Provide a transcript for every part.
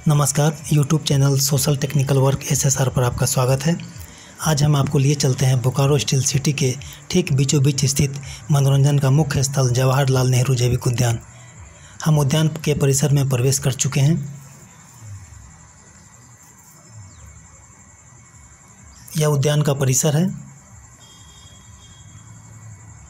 नमस्कार, YouTube channel social technical work SSR पर आपका स्वागत है। आज हम आपको लिए चलते हैं बोकारो स्टील सिटी के ठीक बीचों बीच स्थित मनोरंजन का मुख्य स्थल जवाहरलाल नेहरू जैविक उद्यान। हम उद्यान के परिसर में प्रवेश कर चुके हैं। यह उद्यान का परिसर है।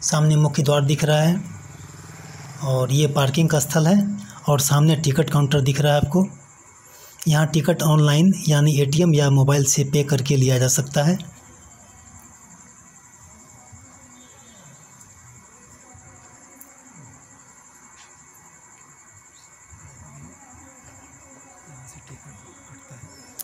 सामने मुख्य द्वार दिख रहा है और ये पार्किंग का स्थल है और सामने टिकट काउंटर दिख रहा है आपको। यहाँ टिकट ऑनलाइन यानी ATM या मोबाइल से पे करके लिया जा सकता है।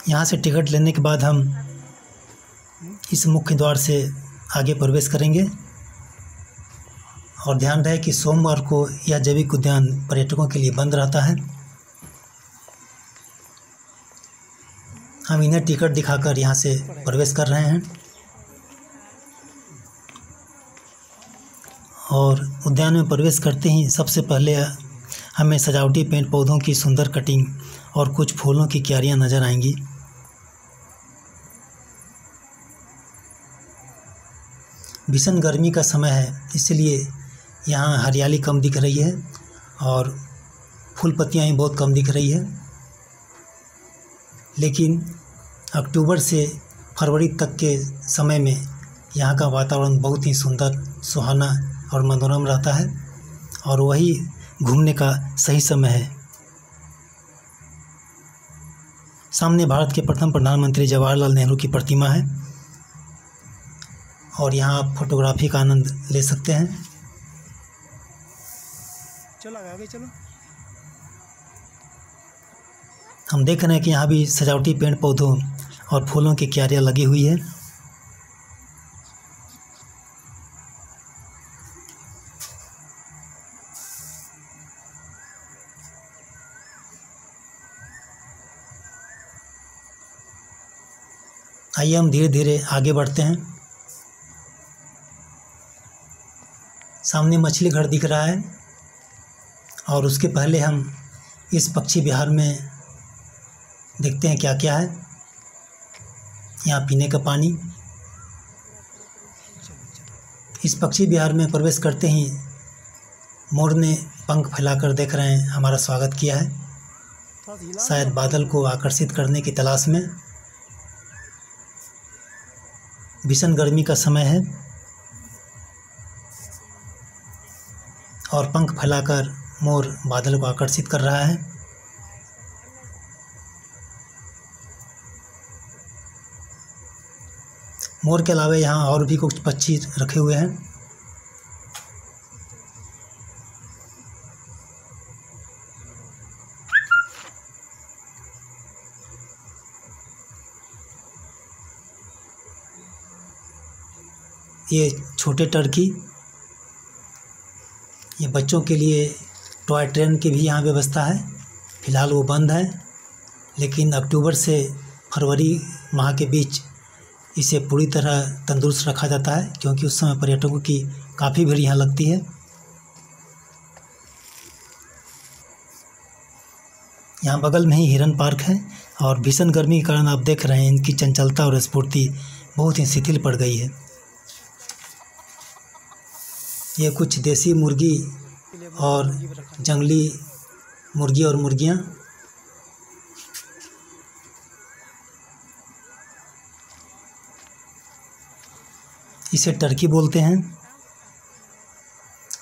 यहाँ से टिकट लेने के बाद हम इस मुख्य द्वार से आगे प्रवेश करेंगे और ध्यान रहे कि सोमवार को यह जैविक उद्यान पर्यटकों के लिए बंद रहता है। हम इन्हें टिकट दिखाकर यहाँ से प्रवेश कर रहे हैं और उद्यान में प्रवेश करते ही सबसे पहले हमें सजावटी पेड़ पौधों की सुंदर कटिंग और कुछ फूलों की क्यारियाँ नज़र आएंगी। भीषण गर्मी का समय है, इसलिए यहाँ हरियाली कम दिख रही है और फूल पत्तियाँ ही बहुत कम दिख रही है। लेकिन अक्टूबर से फरवरी तक के समय में यहाँ का वातावरण बहुत ही सुंदर, सुहाना और मनोरम रहता है और वही घूमने का सही समय है। सामने भारत के प्रथम प्रधानमंत्री जवाहरलाल नेहरू की प्रतिमा है और यहाँ आप फोटोग्राफी का आनंद ले सकते हैं। चलो आगे चलो। हम देख रहे हैं कि यहाँ भी सजावटी पेड़ पौधों और फूलों की क्यारियाँ लगी हुई है। आइए हम धीरे धीरे आगे बढ़ते हैं। सामने मछली घर दिख रहा है और उसके पहले हम इस पक्षी विहार में देखते हैं क्या क्या है। यहाँ पीने का पानी। इस पक्षी विहार में प्रवेश करते ही मोर ने पंख फैलाकर देख रहे हैं, हमारा स्वागत किया है, शायद बादल को आकर्षित करने की तलाश में। भीषण गर्मी का समय है और पंख फैलाकर मोर बादल को आकर्षित कर रहा है। मोर के अलावा यहाँ और भी कुछ पक्षी रखे हुए हैं। ये छोटे टर्की, ये बच्चों के लिए टॉय ट्रेन की भी यहाँ व्यवस्था है। फ़िलहाल वो बंद है, लेकिन अक्टूबर से फरवरी माह के बीच इसे पूरी तरह तंदुरुस्त रखा जाता है, क्योंकि उस समय पर्यटकों की काफ़ी भीड़ यहाँ लगती है। यहाँ बगल में ही हिरन पार्क है और भीषण गर्मी के कारण आप देख रहे हैं इनकी चंचलता और स्फूर्ति बहुत ही शिथिल पड़ गई है। ये कुछ देसी मुर्गी और जंगली मुर्गी और मुर्गियाँ। इसे टर्की बोलते हैं।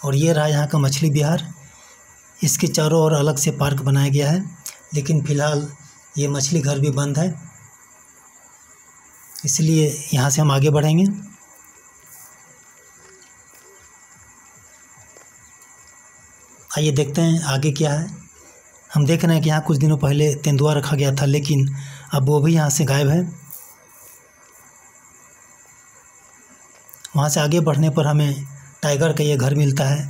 और ये रहा यहाँ का मछली विहार। इसके चारों ओर अलग से पार्क बनाया गया है, लेकिन फ़िलहाल ये मछली घर भी बंद है, इसलिए यहाँ से हम आगे बढ़ेंगे। आइए देखते हैं आगे क्या है। हम देख रहे हैं कि यहाँ कुछ दिनों पहले तेंदुआ रखा गया था, लेकिन अब वो भी यहाँ से गायब है। वहाँ से आगे बढ़ने पर हमें टाइगर का ये घर मिलता है,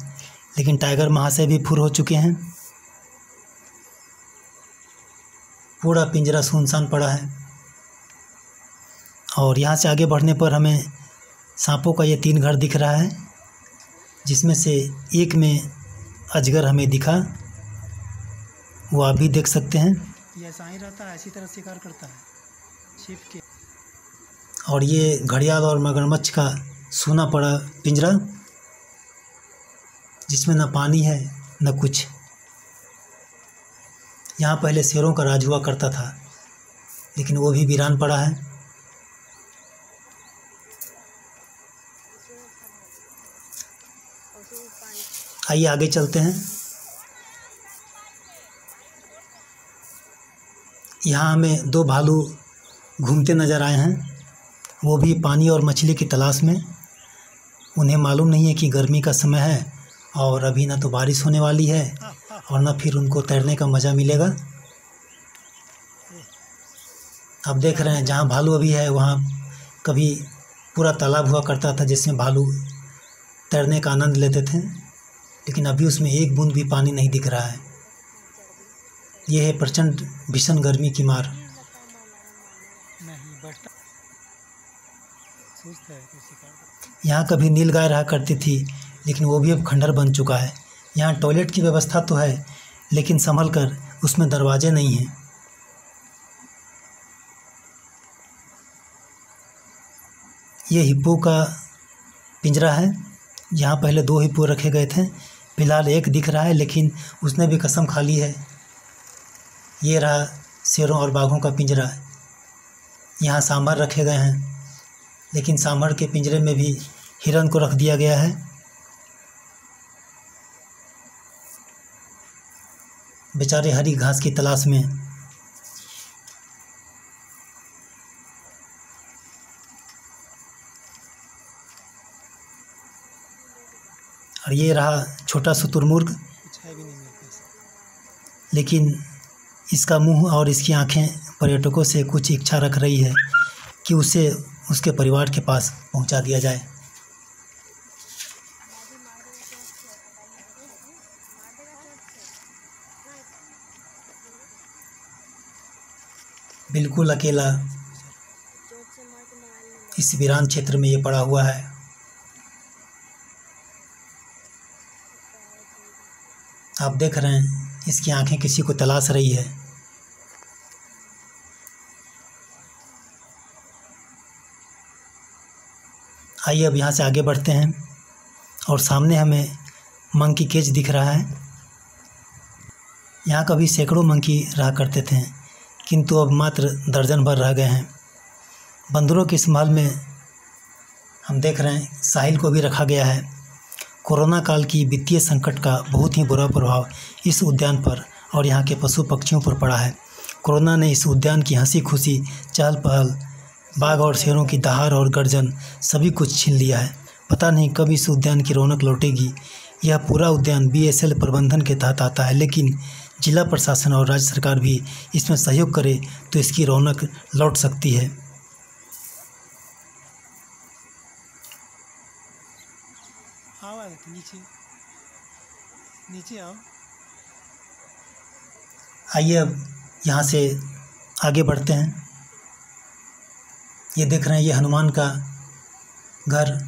लेकिन टाइगर वहाँ से भी फुर हो चुके हैं। पूरा पिंजरा सुनसान पड़ा है। और यहाँ से आगे बढ़ने पर हमें सांपों का ये 3 घर दिख रहा है, जिसमें से एक में अजगर हमें दिखा, वो आप भी देख सकते हैं। ऐसा ही रहता है, इसी तरह शिकार करता है छिप के। और ये घड़ियाल और मगरमच्छ का सूना पड़ा पिंजरा, जिसमें न पानी है न कुछ। यहाँ पहले शेरों का राज हुआ करता था, लेकिन वो भी वीरान पड़ा है। आइए आगे चलते हैं। यहाँ हमें 2 भालू घूमते नज़र आए हैं, वो भी पानी और मछली की तलाश में। उन्हें मालूम नहीं है कि गर्मी का समय है और अभी ना तो बारिश होने वाली है और ना फिर उनको तैरने का मज़ा मिलेगा। आप देख रहे हैं जहाँ भालू अभी है वहाँ कभी पूरा तालाब हुआ करता था जिसमें भालू तैरने का आनंद लेते थे, लेकिन अभी उसमें एक बूंद भी पानी नहीं दिख रहा है। यह है प्रचंड भीषण गर्मी की मार। यहाँ कभी नीलगाय रहा करती थी, लेकिन वो भी अब खंडर बन चुका है। यहाँ टॉयलेट की व्यवस्था तो है, लेकिन संभल कर उसमें दरवाजे नहीं हैं। ये हिप्पो का पिंजरा है। यहाँ पहले 2 हिप्पो रखे गए थे, फिलहाल एक दिख रहा है, लेकिन उसने भी कसम खा ली है। ये रहा शेरों और बाघों का पिंजरा। यहाँ सांभर रखे गए हैं, लेकिन सांभर के पिंजरे में भी हिरन को रख दिया गया है। बेचारे हरी घास की तलाश में। और ये रहा छोटा शुतुरमुर्ग, लेकिन इसका मुंह और इसकी आंखें पर्यटकों से कुछ इच्छा रख रही है कि उसे उसके परिवार के पास पहुंचा दिया जाए। बिल्कुल अकेला इस वीरान क्षेत्र में ये पड़ा हुआ है। आप देख रहे हैं इसकी आंखें किसी को तलाश रही है। आइए अब यहाँ से आगे बढ़ते हैं और सामने हमें मंकी केज दिख रहा है। यहाँ कभी सैकड़ों मंकी रहा करते थे, किंतु अब मात्र दर्जन भर रह गए हैं। बंदरों की संभाल में हम देख रहे हैं साहिल को भी रखा गया है। कोरोना काल की वित्तीय संकट का बहुत ही बुरा प्रभाव इस उद्यान पर और यहाँ के पशु पक्षियों पर पड़ा है। कोरोना ने इस उद्यान की हंसी खुशी, चहल पहल, बाघ और शेरों की दहाड़ और गर्जन सभी कुछ छीन लिया है। पता नहीं कब इस उद्यान की रौनक लौटेगी। यह पूरा उद्यान BSL प्रबंधन के तहत आता है, लेकिन जिला प्रशासन और राज्य सरकार भी इसमें सहयोग करे तो इसकी रौनक लौट सकती है। नीचे आओ। आइए अब यहाँ से आगे बढ़ते हैं। ये देख रहे हैं ये हनुमान का घर।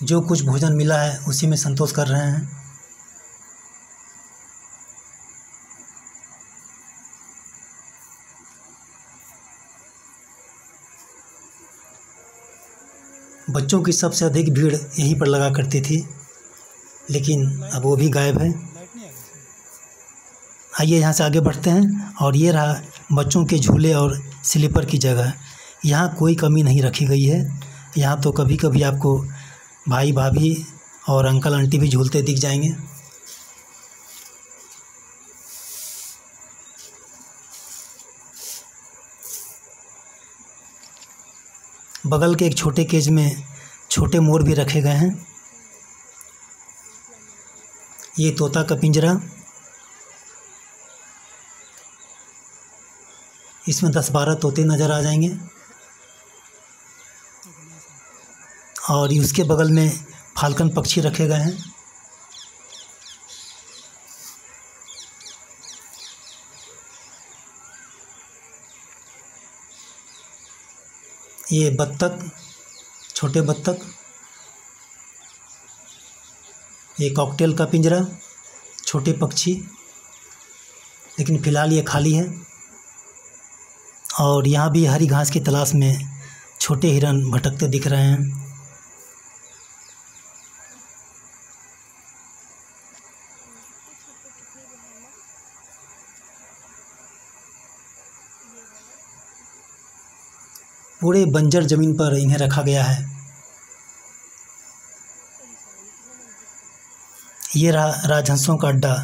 जो कुछ भोजन मिला है उसी में संतोष कर रहे हैं। बच्चों की सबसे अधिक भीड़ यहीं पर लगा करती थी, लेकिन अब वो भी गायब है। आइए यहाँ से आगे बढ़ते हैं और ये रहा बच्चों के झूले और स्लीपर की जगह। यहाँ कोई कमी नहीं रखी गई है। यहाँ तो कभी कभी आपको भाई भाभी और अंकल आंटी भी झूलते दिख जाएंगे। बगल के एक छोटे केज में छोटे मोर भी रखे गए हैं। ये तोता का पिंजरा, इसमें 10-12 तोते नज़र आ जाएंगे। और उसके बगल में फाल्कन पक्षी रखे गए हैं। ये बत्तख, छोटे बत्तख। ये कॉकटेल का पिंजरा, छोटे पक्षी। लेकिन फ़िलहाल ये खाली है। और यहाँ भी हरी घास की तलाश में छोटे हिरन भटकते दिख रहे हैं। पूरे बंजर ज़मीन पर इन्हें रखा गया है। ये रहा राजहंसों का अड्डा,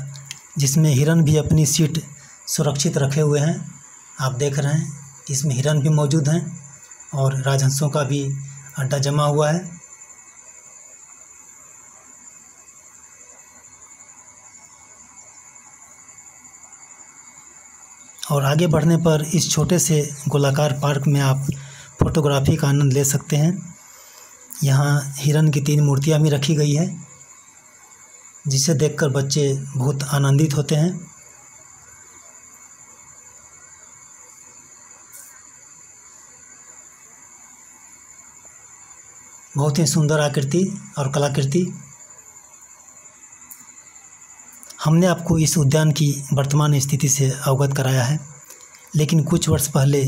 जिसमें हिरन भी अपनी सीट सुरक्षित रखे हुए हैं। आप देख रहे हैं इसमें हिरन भी मौजूद हैं और राजहंसों का भी अड्डा जमा हुआ है। और आगे बढ़ने पर इस छोटे से गोलाकार पार्क में आप फ़ोटोग्राफी का आनंद ले सकते हैं। यहाँ हिरन की 3 मूर्तियाँ भी रखी गई है, जिसे देखकर बच्चे बहुत आनंदित होते हैं। बहुत ही सुंदर आकृति और कलाकृति। हमने आपको इस उद्यान की वर्तमान स्थिति से अवगत कराया है, लेकिन कुछ वर्ष पहले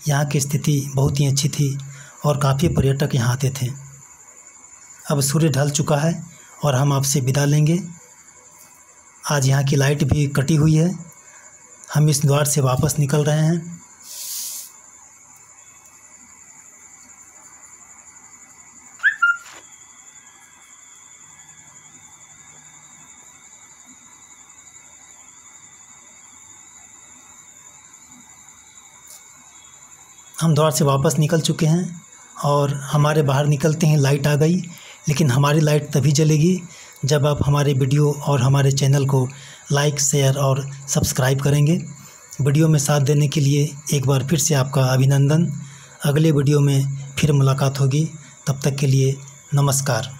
यहाँ की स्थिति बहुत ही अच्छी थी और काफ़ी पर्यटक यहाँ आते थे। अब सूर्य ढल चुका है और हम आपसे विदा लेंगे। आज यहाँ की लाइट भी कटी हुई है। हम इस द्वार से वापस निकल रहे हैं। हम द्वार से वापस निकल चुके हैं और हमारे बाहर निकलते ही लाइट आ गई, लेकिन हमारी लाइट तभी जलेगी जब आप हमारे वीडियो और हमारे चैनल को लाइक, शेयर और सब्सक्राइब करेंगे। वीडियो में साथ देने के लिए एक बार फिर से आपका अभिनंदन। अगले वीडियो में फिर मुलाकात होगी। तब तक के लिए नमस्कार।